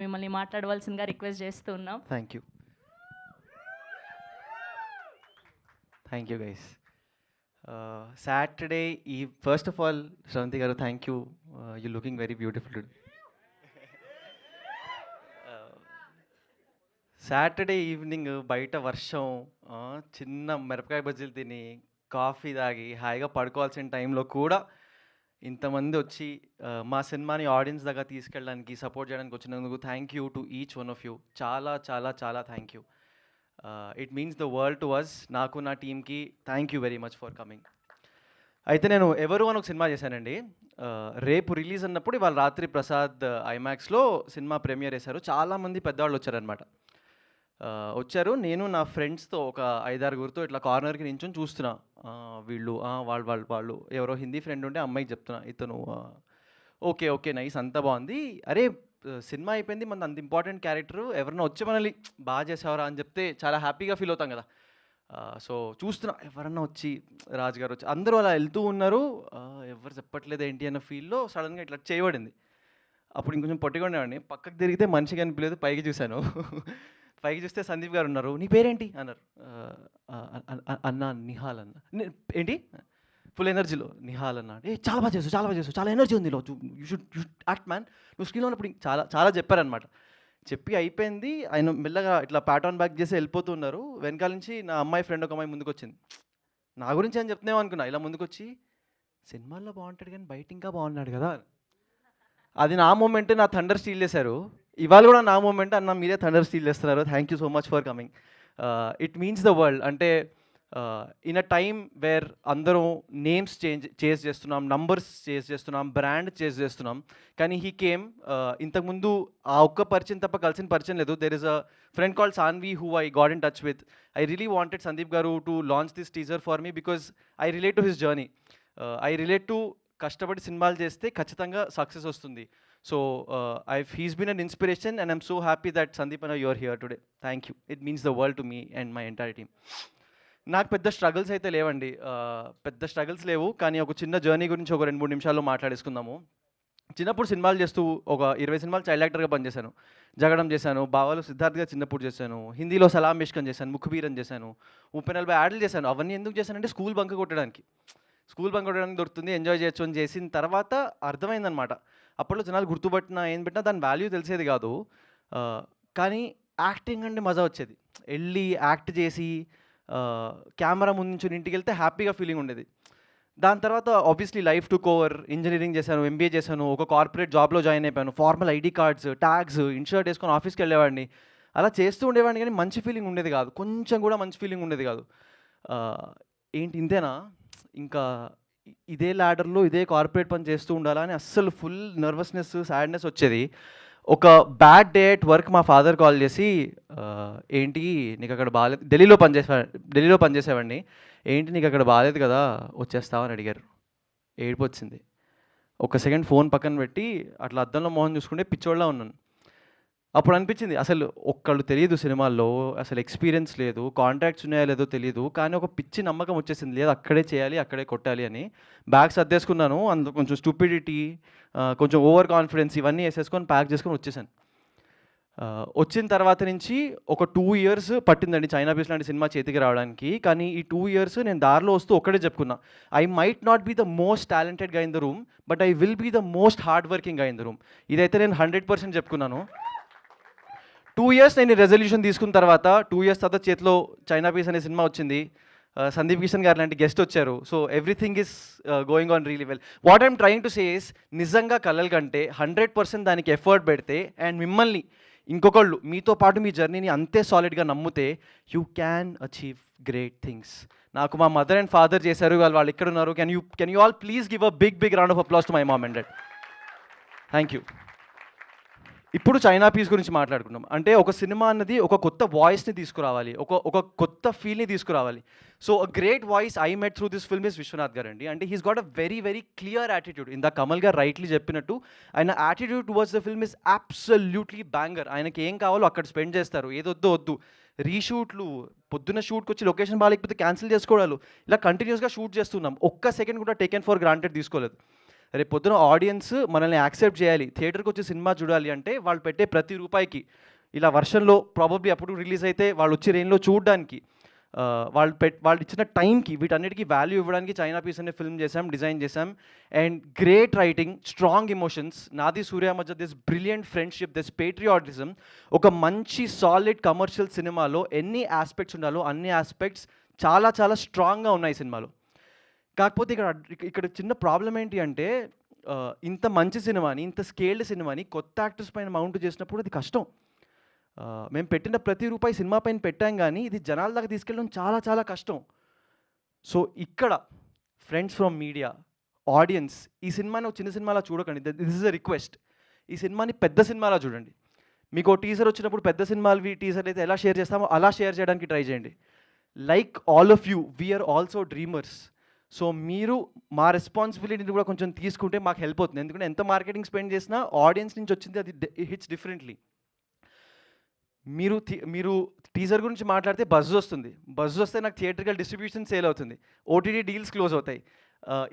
మిమ్మల్ని మాట్లాడవలసిందిగా రిక్వెస్ట్ చేస్తూ ఉన్నాం. Thank you guys. సాటర్డే ఈ ఫస్ట్ ఆఫ్ ఆల్ శ్రవంతి గారు thank you, you looking very beautiful today. Saturday evening బయట వర్షం, చిన్న మిరపకాయ బజ్జీలు తిని కాఫీ తాగి హాయిగా పడుకోవాల్సిన టైంలో కూడా ఇంతమంది వచ్చి మా సినిమాని ఆడియన్స్ దగ్గర తీసుకెళ్ళడానికి సపోర్ట్ చేయడానికి వచ్చినందుకు thank you to each one of you. చాలా చాలా చాలా thank you. It means the world to us. నాకు నా టీమ్కి thank you very much for coming. అయితే నేను ఎవరు అని ఒక సినిమా చేశానండి. రేపు రిలీజ్ అన్నప్పుడు ఇవాళ రాత్రి ప్రసాద్ ఐమాక్స్లో సినిమా ప్రీమియర్ చేశారు. చాలామంది పెద్దవాళ్ళు వచ్చారనమాట. వచ్చారు. నేను నా ఫ్రెండ్స్తో ఒక 5-6 ఇట్లా కార్నర్కి నించొని చూస్తున్నా. వీళ్ళు వాళ్ళు ఎవరో హిందీ ఫ్రెండ్ ఉంటే అమ్మాయికి చెప్తున్నా, ఇతను ఓకే ఓకే నైస్ అంతా బాగుంది, అరే సినిమా అయిపోయింది, మన అంత ఇంపార్టెంట్ క్యారెక్టర్ ఎవరైనా వచ్చి మనల్ని బాగా చేసేవారా అని చెప్తే చాలా హ్యాపీగా ఫీల్ అవుతాం కదా. సో చూస్తున్నా ఎవరన్నా వచ్చి రాజు గారు వచ్చి అందరూ అలా వెళ్తూ ఉన్నారు. ఎవరు చెప్పట్లేదు ఏంటి అన్న ఫీల్లో సడన్గా ఇట్లా చేయబడింది. అప్పుడు ఇంకొంచెం పొట్టిగా ఉండేవాడిని. పక్కకు తిరిగితే మనిషి కనిపించలేదు. పైకి చూశాను. పైకి చూస్తే సందీప్ గారు ఉన్నారు. నీ పేరేంటి అన్నారు. అన్న నిహాల్ అన్న. ఏంటి ఫుల్ ఎనర్జీలో నిహాల్ అన్న. చాలా బాగా చేసు చాలా ఎనర్జీ ఉంది, యూ షుడ్ యాక్ట్ మ్యాన్, నువ్వు స్క్రీన్లో ఉన్నప్పుడు చాలా చాలా చెప్పారనమాట. చెప్పి అయిపోయింది. ఆయన మెల్లగా ఇట్లా ప్యాటర్న్ బ్యాక్ చేసి వెళ్ళిపోతూ ఉన్నారు. వెనకాల నుంచి నా అమ్మాయి ఫ్రెండ్ ఒక అమ్మాయి ముందుకు వచ్చింది. నా గురించి అని చెప్తున్నావు అనుకున్నా. ఇలా ముందుకొచ్చి సినిమాల్లో బాగుంటాడు కానీ బయట ఇంకా బాగున్నాడు కదా. అది నా మూమెంట్. నా థండర్ స్టీల్ చేశారు. ఇవాళ కూడా నా మూమెంట్. అన్న మీరే థండర్ స్టీల్ చేస్తున్నారు. Thank you so much for coming. It means the world. అంటే ఇన్ అ టైమ్ వేర్ అందరం నేమ్స్ చేంజ్ చేస్తున్నాం, నంబర్స్ చేంజ్ చేస్తున్నాం, బ్రాండ్ చేంజ్ చేస్తున్నాం. కానీ హీ కేమ్. ఇంతకుముందు ఆ ఒక్క పరిచయం తప్ప కలిసిన పరిచయం లేదు. There is a friend called Sanvi who I got in touch with. I really wanted Sandeep garu to launch this teaser for me because I relate to his journey. I relate to కష్టపడి సినిమాలు చేస్తే ఖచ్చితంగా సక్సెస్ వస్తుంది. So he's been an inspiration and I'm so happy that Sandeep అన్న you're here today. Thank you. It means the world to me and my entire team. నాకు పెద్ద struggles అయితే లేవండి. పెద్ద స్ట్రగుల్స్ లేవు. కానీ ఒక చిన్న జర్నీ గురించి ఒక 2-3 నిమిషాల్లో మాట్లాడేసుకుందాము. చిన్నప్పుడు సినిమాలు చేస్తూ ఒక 20 సినిమాలు చైల్డ్ యాక్టర్గా పనిచేశాను. జగడం చేశాను, బావాలు సిద్ధార్థ్గా చిన్నప్పుడు చేశాను, హిందీలో సలాం మిష్కన్ చేశాను, ముఖబీరన్ చేశాను, 30-40 యాడ్లు చేశాను. అవన్నీ ఎందుకు చేశానంటే స్కూల్ బంక్ కొట్టడానికి దొరుకుతుంది, ఎంజాయ్ చేయొచ్చు అని చేసిన తర్వాత అర్థమైందనమాట. అప్పట్లో జనాలు గుర్తుపట్టినా ఏం పెట్టినా దాని వాల్యూ తెలిసేది కాదు. కానీ యాక్టింగ్ అంటే మజా వచ్చేది. వెళ్ళి యాక్ట్ చేసి కెమెరా ముందు నుంచి ఇంటికి వెళ్తే హ్యాపీగా ఫీలింగ్ ఉండేది. దాని తర్వాత obviously life took over. Engineering చేశాను, ఎంబీఏ చేశాను, ఒక కార్పొరేట్ జాబ్లో జాయిన్ అయిపోయాను. Formal ID cards, tags, in shirt వేసుకొని ఆఫీస్కి వెళ్ళేవాడిని. అలా చేస్తూ ఉండేవాడిని కానీ మంచి ఫీలింగ్ ఉండేది కాదు. కొంచెం కూడా మంచి ఫీలింగ్ ఉండేది కాదు. ఏంటి ఇంతేనా, ఇంకా ఇదే ల్యాడర్లో ఇదే కార్పొరేట్ పని చేస్తూ ఉండాలా అని అస్సలు ఫుల్ నర్వస్నెస్, సాడ్నెస్ వచ్చేది. ఒక బ్యాడ్ డే అట్ వర్క్ మా ఫాదర్ కాల్ చేసి, ఏంటి నీకు అక్కడ బాగాలేదు, ఢిల్లీలో పనిచేసేవాడిని, ఏంటి నీకు అక్కడ బాగాలేదు కదా వచ్చేస్తావా అని అడిగారు. ఏడుపు వచ్చింది. ఒక సెకండ్ ఫోన్ పక్కన పెట్టి అట్లా అద్దంలో మొహం చూసుకుంటే పిచ్చోళ్ళ ఉన్నాను. అప్పుడు అనిపించింది అసలు ఒక్కళ్ళు తెలియదు సినిమాల్లో, అసలు ఎక్స్పీరియన్స్ లేదు, కాంటాక్ట్స్ ఉన్నాయో లేదో తెలియదు, కానీ ఒక పిచ్చి నమ్మకం వచ్చేసింది, లేదు అక్కడే చేయాలి, అక్కడే కొట్టాలి అని. బ్యాగ్స్ సర్దేసుకున్నాను. అందులో కొంచెం స్టూపిడిటీ, కొంచెం ఓవర్ కాన్ఫిడెన్స్ ఇవన్నీ వేసేసుకొని ప్యాక్ చేసుకొని వచ్చేసాను. వచ్చిన తర్వాత నుంచి ఒక 2 years పట్టిందండి చైనా బీచ్ లాంటి సినిమా చేతికి రావడానికి. కానీ ఈ 2 years నేను దారిలో వస్తూ ఒక్కడే చెప్పుకున్నా, I might not be the most talented గా in the room, but I will be the most hard working గా ఇన్ ద రూమ్. ఇదైతే నేను 100% చెప్పుకున్నాను. 2 years నేను రెజల్యూషన్ తీసుకున్న తర్వాత 2 years తర్వాత చేతిలో చైనా పీస్ అనే సినిమా వచ్చింది. సందీప్ కిషన్ గారు లాంటి గెస్ట్ వచ్చారు. So everything is going on really well. What I'm trying to say is, నిజంగా కలలు కంటే 100% దానికి ఎఫర్ట్ పెడితే అండ్ మిమ్మల్ని ఇంకొకళ్ళు మీతో పాటు మీ జర్నీని అంతే సాలిడ్గా నమ్మితే you can achieve great things. నాకు మా మదర్ అండ్ ఫాదర్ చేశారు, వాళ్ళు ఇక్కడ ఉన్నారు. Can you all please give a big round of applause to my mom and dad. Thank you. ఇప్పుడు చైనా పీస్ గురించి మాట్లాడుకున్నాం. అంటే ఒక సినిమా అన్నది ఒక కొత్త వాయిస్ని తీసుకురావాలి, ఒక కొత్త ఫీల్ని తీసుకురావాలి. So a great voice I met through this film is Vishwanath garu అండి. అంటే he's got a very clear attitude. ఇందా కమల్ గారు రైట్లీ చెప్పినట్టు ఆయన attitude towards the film is absolutely banger. ఆయనకి ఏం కావాలో అక్కడ స్పెండ్ చేస్తారు, ఏదొద్దో వద్దు. రీషూట్లు, పొద్దున్న షూట్కి వచ్చి లొకేషన్ బాగాలేకపోతే క్యాన్సిల్ చేసుకోవడాలు, ఇలా కంటిన్యూస్గా షూట్ చేస్తున్నాం. ఒక్క సెకండ్ కూడా టేకెన్ ఫర్ గ్రాంటెడ్ తీసుకోలేదు. రేపు పొద్దున ఆడియన్స్ మనల్ని యాక్సెప్ట్ చేయాలి, థియేటర్కి వచ్చి సినిమా చూడాలి అంటే వాళ్ళు పెట్టే ప్రతి రూపాయికి ఇలా వర్షంలో ప్రాబబ్లీ అప్పుడు రిలీజ్ అయితే వాళ్ళు వచ్చే రేంజ్లో చూడడానికి వాళ్ళు ఇచ్చిన టైంకి వీటన్నిటికీ వాల్యూ ఇవ్వడానికి చైనా పీస్ అనే ఫిల్మ్ చేసాం, డిజైన్ చేసాం. And great writing, strong emotions, నాది సూర్య మధ్య this brilliant friendship, this patriotism. ఒక మంచి సాలిడ్ కమర్షియల్ సినిమాలో ఎన్ని ఆస్పెక్ట్స్ ఉండాలో అన్ని ఆస్పెక్ట్స్ చాలా చాలా స్ట్రాంగ్గా ఉన్నాయి సినిమాలో. కాకపోతే ఇక్కడ చిన్న ప్రాబ్లం ఏంటి అంటే ఇంత మంచి సినిమాని, ఇంత స్కేల్డ్ సినిమాని కొత్త యాక్టర్స్ పైన మౌంట్ చేసినప్పుడు అది కష్టం. మేము పెట్టిన ప్రతి రూపాయి సినిమా పైన పెట్టాం కానీ ఇది జనాల దాకా తీసుకెళ్ళడం చాలా చాలా కష్టం. సో ఇక్కడ ఫ్రెండ్స్ ఫ్రమ్ మీడియా, ఆడియన్స్, ఈ సినిమాని ఒక చిన్న సినిమాలా చూడకండి. This is a request. ఈ సినిమాని పెద్ద సినిమాలా చూడండి. మీకు ఓ టీజర్ వచ్చినప్పుడు పెద్ద సినిమాలవి టీజర్ అయితే ఎలా షేర్ చేస్తామో అలా షేర్ చేయడానికి ట్రై చేయండి. Like all of you, we are also dreamers. So మీరు మా రెస్పాన్సిబిలిటీని కూడా కొంచెం తీసుకుంటే మాకు హెల్ప్ అవుతుంది. ఎందుకంటే ఎంత మార్కెటింగ్ స్పెండ్ చేసినా ఆడియన్స్ నుంచి వచ్చింది అది హిట్స్ డిఫరెంట్లీ. మీరు టీజర్ గురించి మాట్లాడితే బజ్ వస్తుంది, బజ్ వస్తే నాకు థియేటర్కల్ డిస్ట్రిబ్యూషన్ సేల్ అవుతుంది, ఓటీటీ డీల్స్ క్లోజ్ అవుతాయి.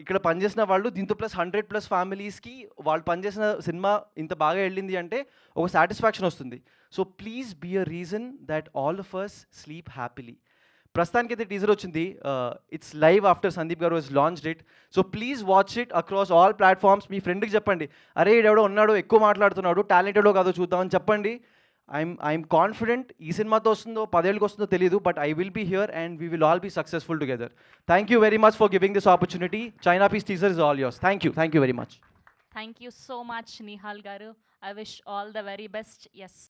ఇక్కడ పనిచేసిన వాళ్ళు దీంతో ప్లస్ 100+ ఫ్యామిలీస్కి వాళ్ళు పనిచేసిన సినిమా ఇంత బాగా వెళ్ళింది అంటే ఒక సాటిస్ఫాక్షన్ వస్తుంది. So please be a reason that all of us sleep happily. ప్రస్తుతానికైతే టీజర్ వచ్చింది, it's live after Sandeep garu was launched it. So please watch it across all platforms. మీ ఫ్రెండ్కి చెప్పండి, అరే ఎవడో ఉన్నాడు ఎక్కువ మాట్లాడుతున్నాడు, టాలెంటెడో కాదో చూద్దామని చెప్పండి. ఐఎమ్ కాన్ఫిడెంట్ ఈ సినిమాతో వస్తుందో 10 ఏళ్ళకి వస్తుందో తెలియదు, but I will be here and we will all be successful together. Thank you very much for giving this opportunity. China piece teaser is all yours. Thank you very much. Thank you so much Nihal garu. I wish all the very best. Yes.